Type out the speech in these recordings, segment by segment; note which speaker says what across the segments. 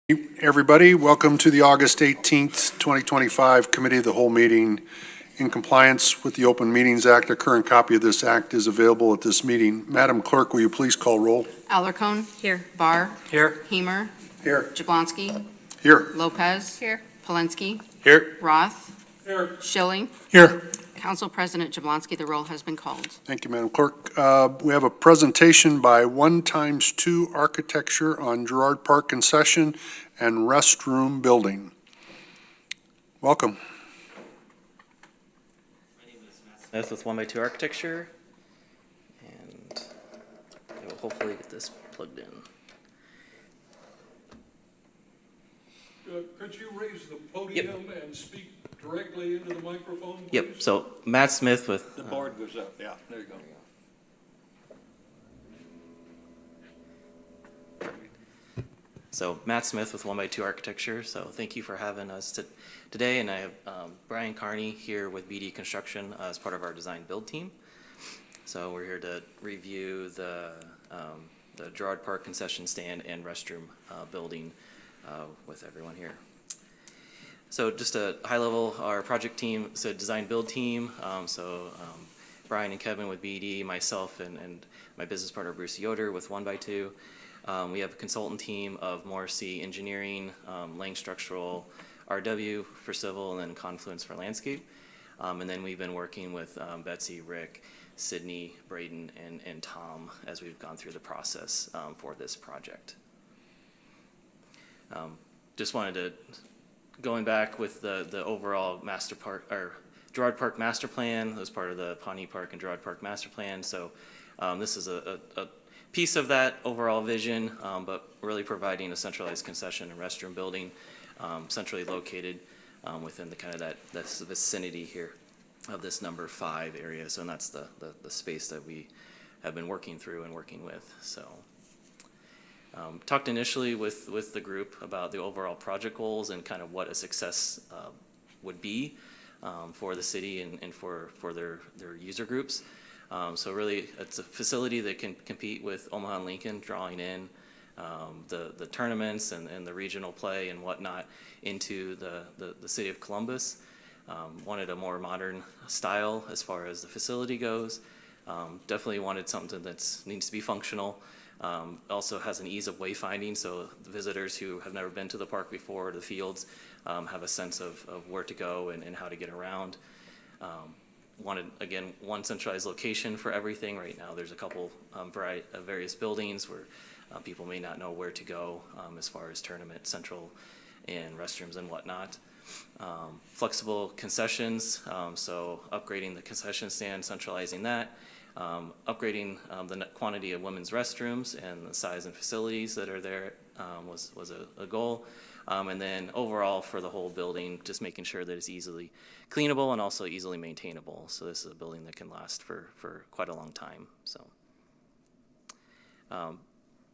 Speaker 1: Everybody, welcome to the August 18th, 2025 Committee of the Whole meeting. In compliance with the Open Meetings Act, a current copy of this act is available at this meeting. Madam Clerk, will you please call roll?
Speaker 2: Alarcon. Here. Barr.
Speaker 3: Here.
Speaker 2: Hemer.
Speaker 1: Here.
Speaker 2: Jablonski.
Speaker 1: Here.
Speaker 2: Lopez. Here. Polensky.
Speaker 3: Here.
Speaker 2: Roth.
Speaker 3: Here.
Speaker 2: Schilling.
Speaker 3: Here.
Speaker 2: Council President Jablonski, the roll has been called.
Speaker 1: Thank you, Madam Clerk. We have a presentation by 1x2 Architecture on Girard Park concession and restroom building. Welcome.
Speaker 4: My name is Matt Smith with 1x2 Architecture, and I will hopefully get this plugged in.
Speaker 5: Could you raise the podium and speak directly into the microphone, please?
Speaker 4: Yep, so Matt Smith with...
Speaker 5: The board goes up, yeah, there you go.
Speaker 4: So Matt Smith with 1x2 Architecture, so thank you for having us today, and I have Brian Carney here with BD Construction as part of our design build team. So we're here to review the Girard Park concession stand and restroom building with everyone here. So just a high level, our project team, so design build team, Brian and Kevin with BD, myself and my business partner Bruce Yoder with 1x2. We have a consultant team of Morrissey Engineering, Lang Structural, RW for civil, and then Confluence for landscape. And then we've been working with Betsy, Rick, Sydney, Braden, and Tom as we've gone through the process for this project. Just wanted to, going back with the overall master park, or Girard Park master plan, as part of the Pawnee Park and Girard Park master plan. So this is a piece of that overall vision, but really providing a centralized concession and restroom building, centrally located within the kind of that vicinity here of this number 5 area. So and that's the space that we have been working through and working with. So talked initially with the group about the overall project goals and kind of what a success would be for the city and for their user groups. So really, it's a facility that can compete with Omaha and Lincoln, drawing in the tournaments and the regional play and whatnot into the city of Columbus. Wanted a more modern style as far as the facility goes. Definitely wanted something that needs to be functional. Also has an ease of wayfinding, so the visitors who have never been to the park before, or the fields, have a sense of where to go and how to get around. Wanted, again, one centralized location for everything. Right now there's a couple various buildings where people may not know where to go as far as tournament central and restrooms and whatnot. Flexible concessions, so upgrading the concession stand, centralizing that, upgrading the quantity of women's restrooms and the size and facilities that are there was a goal. And then overall for the whole building, just making sure that it's easily cleanable and also easily maintainable. So this is a building that can last for quite a long time. So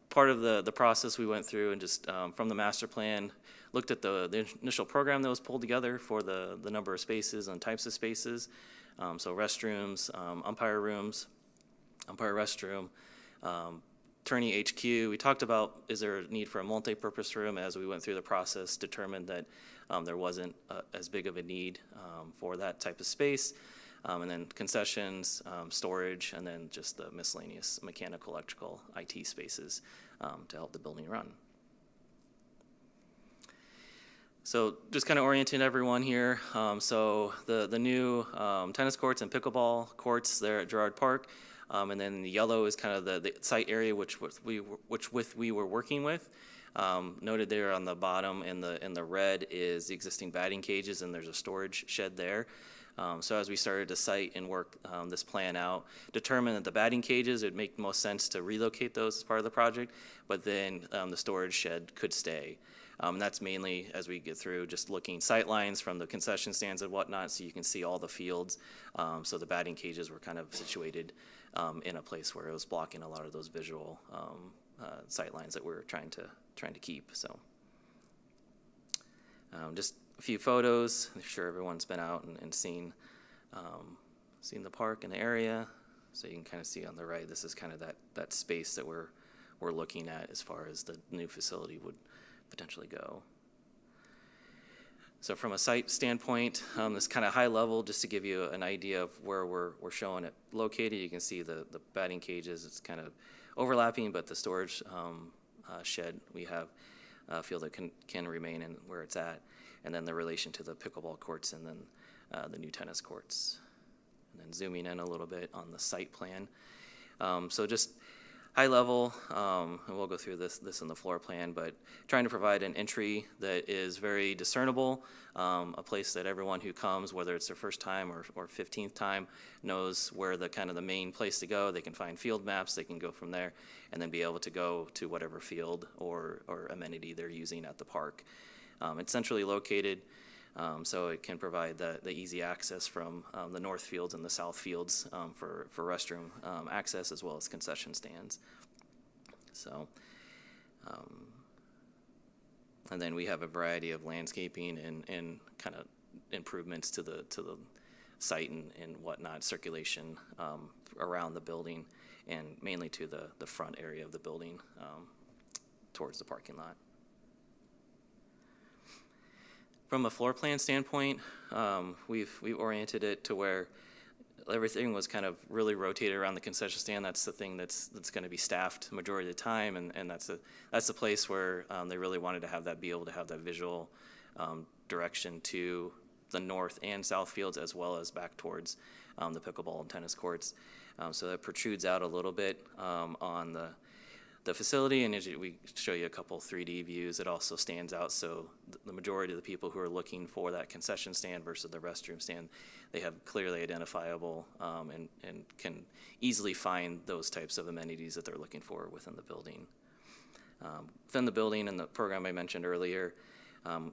Speaker 4: part of the process we went through and just from the master plan, looked at the initial program that was pulled together for the number of spaces and types of spaces. So restrooms, umpire rooms, umpire restroom, attorney HQ. We talked about, is there a need for a multi-purpose room? As we went through the process, determined that there wasn't as big of a need for that type of space. And then concessions, storage, and then just the miscellaneous mechanical, electrical, IT spaces to help the building run. So just kind of orienting everyone here. So the new tennis courts and pickleball courts there at Girard Park. And then the yellow is kind of the site area which we were working with. Noted there on the bottom, and the red is the existing batting cages, and there's a storage shed there. So as we started to site and work this plan out, determined that the batting cages, it would make most sense to relocate those as part of the project, but then the storage shed could stay. And that's mainly as we get through just looking sight lines from the concession stands and whatnot, so you can see all the fields. So the batting cages were kind of situated in a place where it was blocking a lot of those visual sight lines that we're trying to keep. So just a few photos. I'm sure everyone's been out and seen the park and the area. So you can kind of see on the right, this is kind of that space that we're looking at as far as the new facility would potentially go. So from a site standpoint, this kind of high level, just to give you an idea of where we're showing it located. You can see the batting cages. It's kind of overlapping, but the storage shed we have feel that can remain in where it's at, and then the relation to the pickleball courts, and then the new tennis courts. And then zooming in a little bit on the site plan. So just high level, and we'll go through this in the floor plan, but trying to provide an entry that is very discernible, a place that everyone who comes, whether it's their first time or 15th time, knows where the kind of the main place to go. They can find field maps, they can go from there, and then be able to go to whatever field or amenity they're using at the park. It's centrally located, so it can provide the easy access from the north fields and the south fields for restroom access, as well as concession stands. So, and then we have a variety of landscaping and kind of improvements to the site and whatnot, circulation around the building, and mainly to the front area of the building towards the parking lot. From a floor plan standpoint, we've oriented it to where everything was kind of really rotated around the concession stand. That's the thing that's going to be staffed majority of the time, and that's the place where they really wanted to be able to have that visual direction to the north and south fields, as well as back towards the pickleball and tennis courts. So that protrudes out a little bit on the facility, and as we show you a couple 3D views, it also stands out. So the majority of the people who are looking for that concession stand versus the restroom stand, they have clearly identifiable and can easily find those types of amenities that they're looking for within the building. Within the building and the program I mentioned earlier,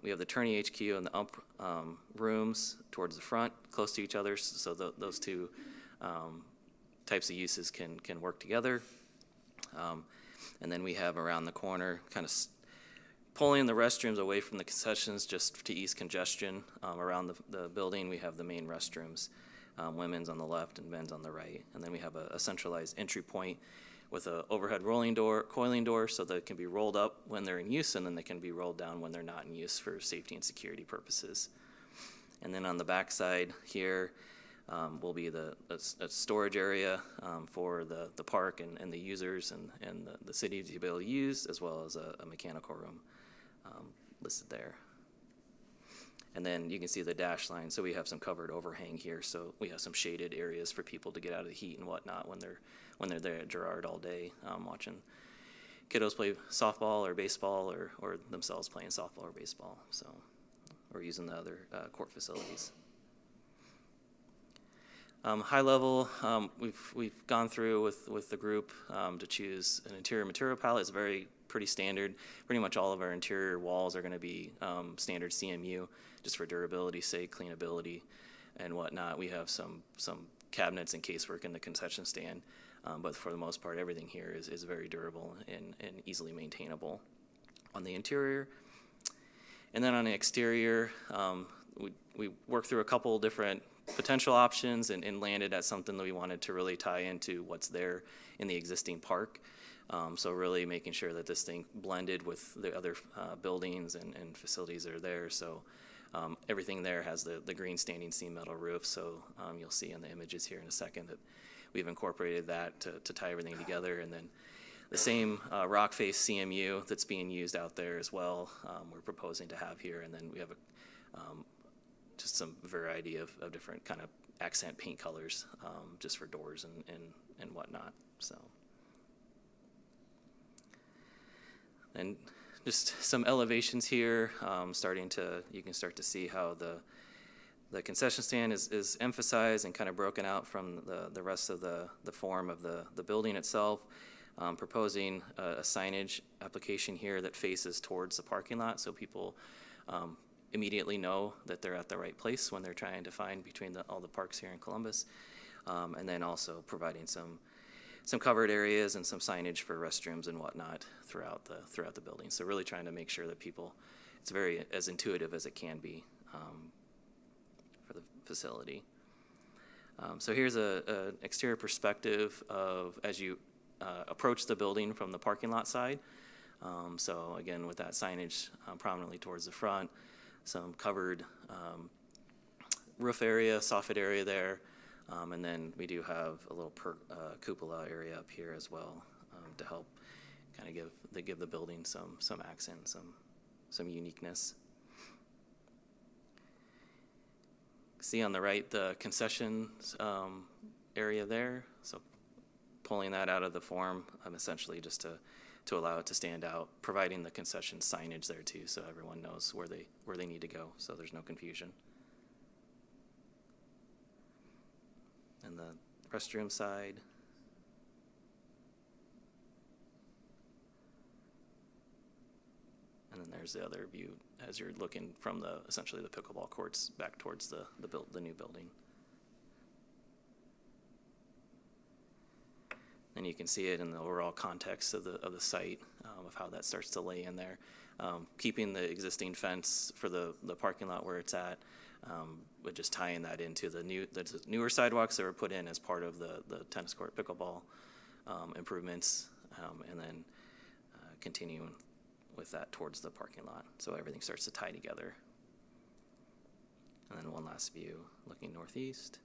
Speaker 4: we have the Tourney HQ and the UMP rooms towards the front, close to each other, so those two types of uses can work together. And then we have around the corner, kind of pulling the restrooms away from the concessions just to ease congestion. Around the building, we have the main restrooms, women's on the left and men's on the right. And then we have a centralized entry point with an overhead coiling door, so that it can be rolled up when they're in use, and then they can be rolled down when they're not in use for safety and security purposes. And then on the back side here, will be a storage area for the park and the users and the city to be able to use, as well as a mechanical room listed there. And then you can see the dash line, so we have some covered overhang here, so we have some shaded areas for people to get out of the heat and whatnot when they're there at Girard all day watching kiddos play softball or baseball, or themselves playing softball or baseball, so, or using the other court facilities. High level, we've gone through with the group to choose an interior material palette. It's pretty standard. Pretty much all of our interior walls are going to be standard CMU, just for durability's sake, cleanability, and whatnot. We have some cabinets and casework in the concession stand, but for the most part, everything here is very durable and easily maintainable on the interior. And then on the exterior, we worked through a couple different potential options and landed at something that we wanted to really tie into what's there in the existing park. So really making sure that this thing blended with the other buildings and facilities that are there. So everything there has the green standing seam metal roof. So you'll see in the images here in a second that we've incorporated that to tie everything together. And then the same rock face CMU that's being used out there as well, we're proposing to have here. And then we have just some variety of different kind of accent paint colors just for doors and whatnot. So, and just some elevations here, you can start to see how the concession stand is emphasized and kind of broken out from the rest of the form of the building itself. Proposing a signage application here that faces towards the parking lot, so people immediately know that they're at the right place when they're trying to find between all the parks here in Columbus. And then also providing some covered areas and some signage for restrooms and whatnot throughout the building. So really trying to make sure that it's very as intuitive as it can be for the facility. So here's an exterior perspective of as you approach the building from the parking lot side. So again, with that signage prominently towards the front, some covered roof area, soffit area there, and then we do have a little cupola area up here as well to help kind of give the building some accent, some uniqueness. See on the right the concessions area there, so pulling that out of the form essentially just to allow it to stand out, providing the concession signage there too, so everyone knows where they need to go, so there's no confusion. And the restroom side. And then there's the other view as you're looking from essentially the pickleball courts back towards the new building. And you can see it in the overall context of the site, of how that starts to lay in there. Keeping the existing fence for the parking lot where it's at, but just tying that into the newer sidewalks that were put in as part of the tennis court pickleball improvements, and then continuing with that towards the parking lot. So everything starts to tie together. And then one last view looking northeast.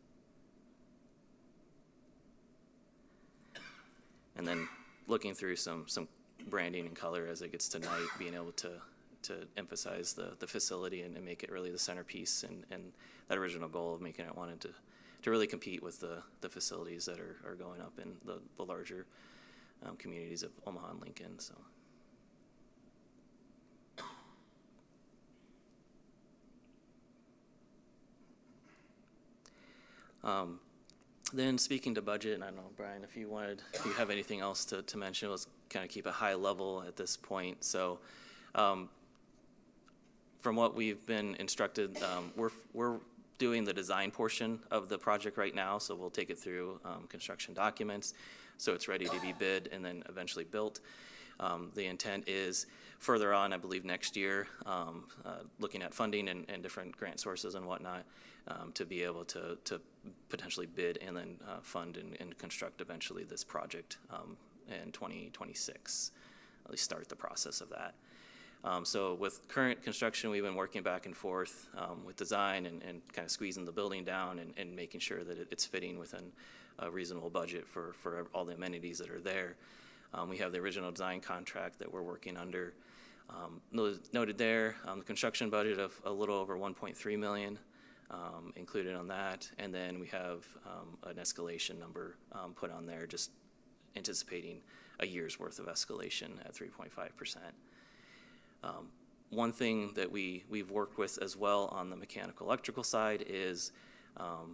Speaker 4: And then looking through some branding and color as it gets to night, being able to emphasize the facility and make it really the centerpiece, and that original goal of making it wanted to really compete with the facilities that are going up in the larger communities of Omaha and Lincoln. So. Then speaking to budget, and I don't know, Brian, if you have anything else to mention, let's kind of keep a high level at this point. So from what we've been instructed, we're doing the design portion of the project right now, so we'll take it through construction documents, so it's ready to be bid and then eventually built. The intent is further on, I believe next year, looking at funding and different grant sources and whatnot, to be able to potentially bid and then fund and construct eventually this project in 2026, at least start the process of that. So with current construction, we've been working back and forth with design and kind of squeezing the building down and making sure that it's fitting within a reasonable budget for all the amenities that are there. We have the original design contract that we're working under. Noted there, the construction budget of a little over $1.3 million included on that. And then we have an escalation number put on there, just anticipating a year's worth of escalation at 3.5%. One thing that we've worked with as well on the mechanical electrical side is,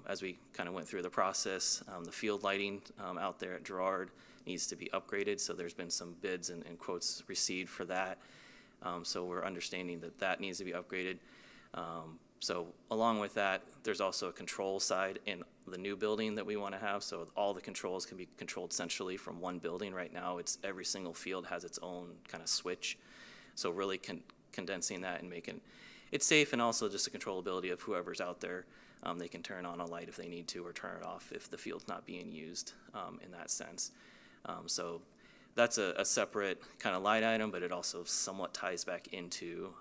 Speaker 4: as we kind of went through the process, the field lighting out there at Girard needs to be upgraded. So there's been some bids and quotes received for that. So we're understanding that needs to be upgraded. So along with that, there's also a control side in the new building that we want to have. So all the controls can be controlled centrally from one building. Right now, every single field has its own kind of switch. So really condensing that and making it safe, and also just the controllability of whoever's out there. They can turn on a light if they need to, or turn it off if the field's not being used in that sense. So that's a separate kind of line item, but it also somewhat ties back into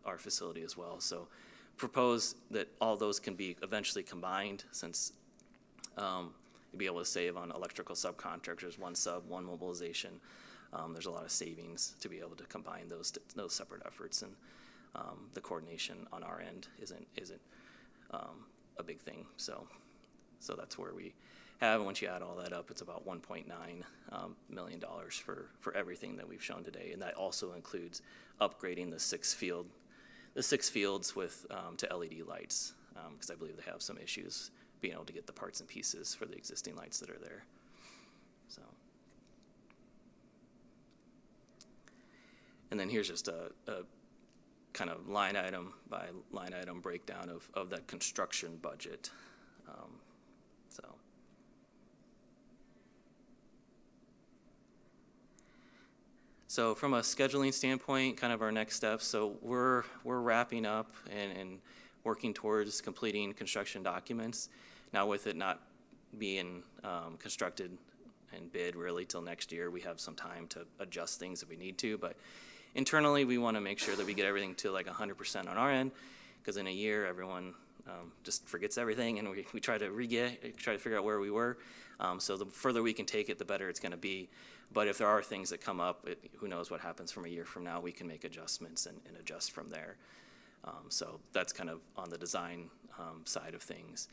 Speaker 4: our facility as well. So propose that all those can be eventually combined, since you'll be able to save on electrical subcontractors, one sub, one mobilization. There's a lot of savings to be able to combine those separate efforts, and the coordination on our end isn't a big thing. So that's where we have, and once you add all that up, it's about $1.9 million for everything that we've shown today, and that also includes upgrading the six fields with to LED lights, because I believe they have some issues being able to get the parts and pieces for the existing lights that are there. So. And then here's just a kind of line item by line item breakdown of that construction budget. So from a scheduling standpoint, kind of our next steps. So we're wrapping up and working towards completing construction documents. Now, with it not being constructed and bid really till next year. We have some time to adjust things if we need to, but internally, we want to make sure that we get everything to like 100% on our end, because in a year, everyone just forgets everything, and we try to try to figure out where we were. So the further we can take it, the better it's going to be. But if there are things that come up, who knows what happens from a year from now, we can make adjustments and adjust from there. So that's kind of on the design side of things.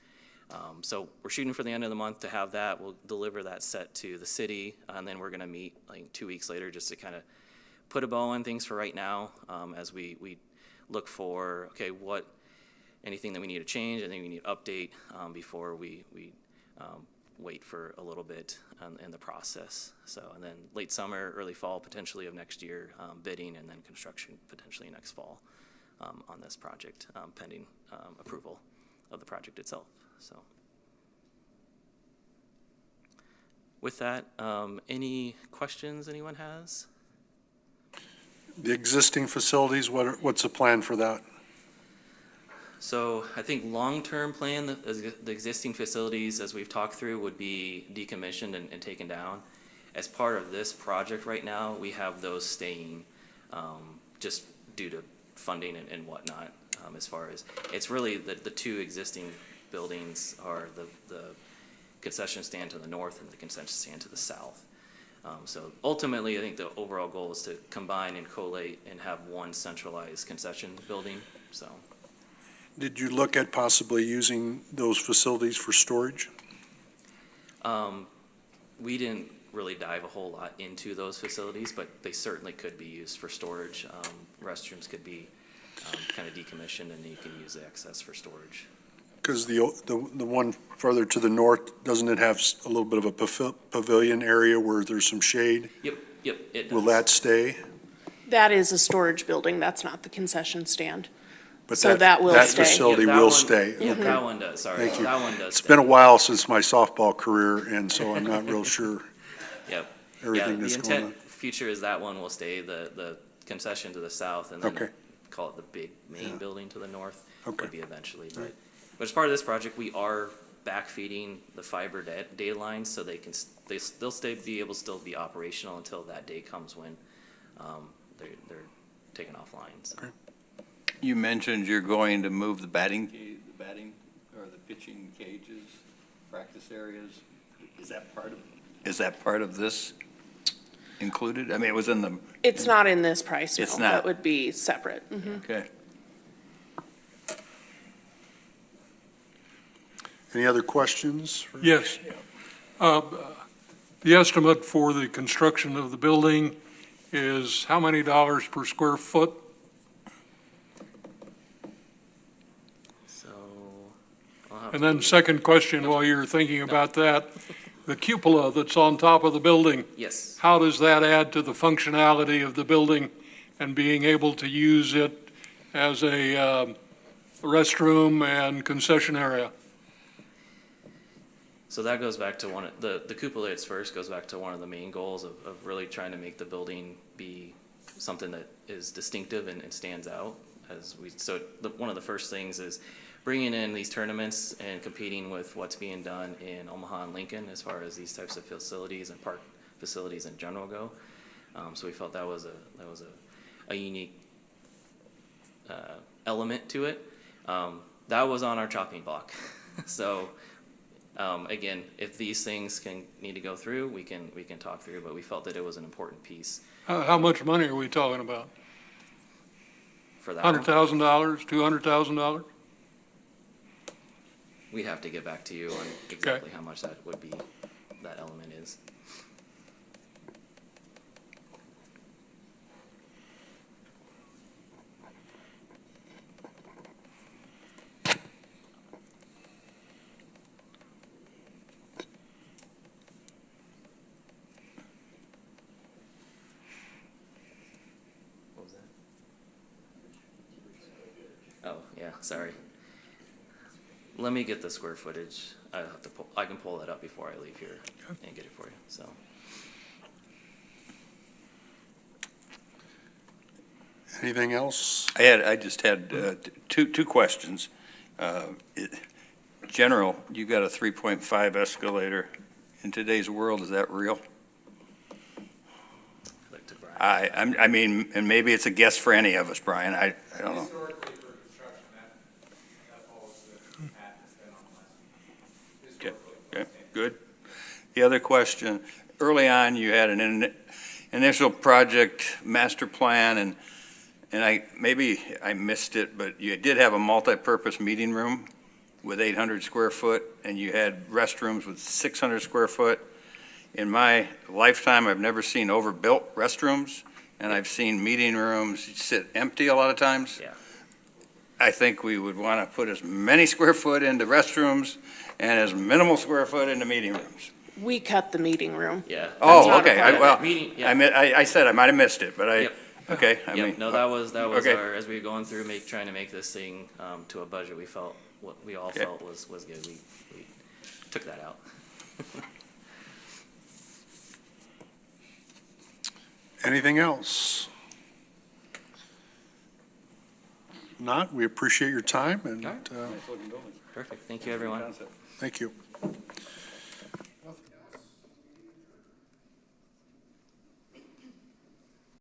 Speaker 4: So we're shooting for the end of the month to have that. We'll deliver that set to the city, and then we're going to meet like 2 weeks later just to kind of put a bow on things for right now, as we look for, okay, anything that we need to change, anything we need to update before we wait for a little bit in the process. So, and then late summer, early fall, potentially of next year, bidding, and then construction potentially next fall on this project, pending approval of the project itself. So, with that, any questions anyone has?
Speaker 1: The existing facilities, what's the plan for that?
Speaker 4: So I think long-term plan, the existing facilities, as we've talked through, would be decommissioned and taken down. As part of this project right now, we have those staying, just due to funding and whatnot. As far as, it's really the two existing buildings are the concession stand to the north and the concession stand to the south. So ultimately, I think the overall goal is to combine and collate and have one centralized concession building, so.
Speaker 1: Did you look at possibly using those facilities for storage?
Speaker 4: We didn't really dive a whole lot into those facilities, but they certainly could be used for storage. Restrooms could be kind of decommissioned, and you can use the excess for storage.
Speaker 1: Because the one further to the north, doesn't it have a little bit of a pavilion area where there's some shade?
Speaker 4: Yep, it does.
Speaker 1: Will that stay?
Speaker 3: That is a storage building, that's not the concession stand.
Speaker 1: But
Speaker 3: So that will
Speaker 1: That
Speaker 3: stay.
Speaker 1: facility
Speaker 4: Yeah, that
Speaker 1: will
Speaker 4: one-
Speaker 1: stay.
Speaker 4: Yeah,
Speaker 1: Okay.
Speaker 4: that one does, sorry.
Speaker 1: Thank you.
Speaker 4: That one does
Speaker 1: It's
Speaker 4: stay.
Speaker 1: been a while since my softball career, and so I'm not real sure
Speaker 4: Yep.
Speaker 1: everything
Speaker 4: Yeah,
Speaker 1: that's
Speaker 4: the
Speaker 1: going on.
Speaker 4: intent future is that one will stay, the concession to the south, and then
Speaker 1: Okay.
Speaker 4: call it the big main
Speaker 1: Yeah.
Speaker 4: building to the north
Speaker 1: Okay.
Speaker 4: would be eventually. But as part of this project, we are backfeeding the fiber data lines, so they'll be able to still be operational until that day comes when they're taken offline. So.
Speaker 1: Okay.
Speaker 6: You mentioned you're going to move the batting or the pitching cages, practice areas. Is that part of this included? I mean, it was in the,
Speaker 3: It's not in this price, no.
Speaker 6: It's not.
Speaker 3: That would be separate. Mhm.
Speaker 6: okay.
Speaker 1: Any other questions?
Speaker 5: Yes. The estimate for the construction of the building is how many dollars per square foot?
Speaker 4: So, I'll have
Speaker 5: And
Speaker 4: to-
Speaker 5: then second question, while you're thinking about that, the cupola that's on top of the building,
Speaker 4: Yes.
Speaker 5: how does that add to the functionality of the building and being able to use it as a restroom and concession area?
Speaker 4: So that goes back to the cupola first goes back to one of the main goals of really trying to make the building be something that is distinctive and stands out. One of the first things is bringing in these tournaments and competing with what's being done in Omaha and Lincoln as far as these types of facilities and park facilities in general go. So we felt that was a unique element to it. That was on our chopping block. So again, if these things need to go through, we can talk through, but we felt that it was an important piece
Speaker 5: How much money are we talking about?
Speaker 4: for that one.
Speaker 5: $100,000, $200,000?
Speaker 4: We have to get back to you on exactly how much that would be, that element is. What was that? Oh, yeah, sorry. Let me get the square footage. I can pull that up before I leave here and get it for you, so.
Speaker 1: Anything else?
Speaker 6: I just had two questions. General, you got a 3.5 escalator in today's world, is that real?
Speaker 4: Like to Brian.
Speaker 6: I mean, and maybe it's a guess for any of us, Brian, I don't know.
Speaker 7: Historically, for construction, that falls the path that's been on the list. Historically.
Speaker 6: Okay, good. The other question, early on, you had an initial project master plan, and maybe I missed it, but you did have a multi-purpose meeting room with 800 square foot, and you had restrooms with 600 square foot. In my lifetime, I've never seen overbuilt restrooms, and I've seen meeting rooms sit empty a lot of times.
Speaker 4: Yeah.
Speaker 6: I think we would want to put as many square foot into restrooms and as minimal square foot into meeting rooms.
Speaker 3: We cut the meeting room.
Speaker 4: Yeah.
Speaker 6: Oh,
Speaker 3: not a
Speaker 6: okay,
Speaker 3: problem.
Speaker 6: well,
Speaker 4: Meeting, yeah.
Speaker 6: I said I might have missed it, but
Speaker 4: Yep.
Speaker 6: okay, I
Speaker 4: Yep,
Speaker 6: mean.
Speaker 4: no, that was
Speaker 6: okay.
Speaker 4: our, as we were going through, trying to make this thing, to a budget, we felt, what we all
Speaker 6: Okay.
Speaker 4: felt was good, we took that out.
Speaker 1: Anything else? Not, we appreciate your time, and
Speaker 4: All right. Perfect, thank you, everyone.
Speaker 1: thank you.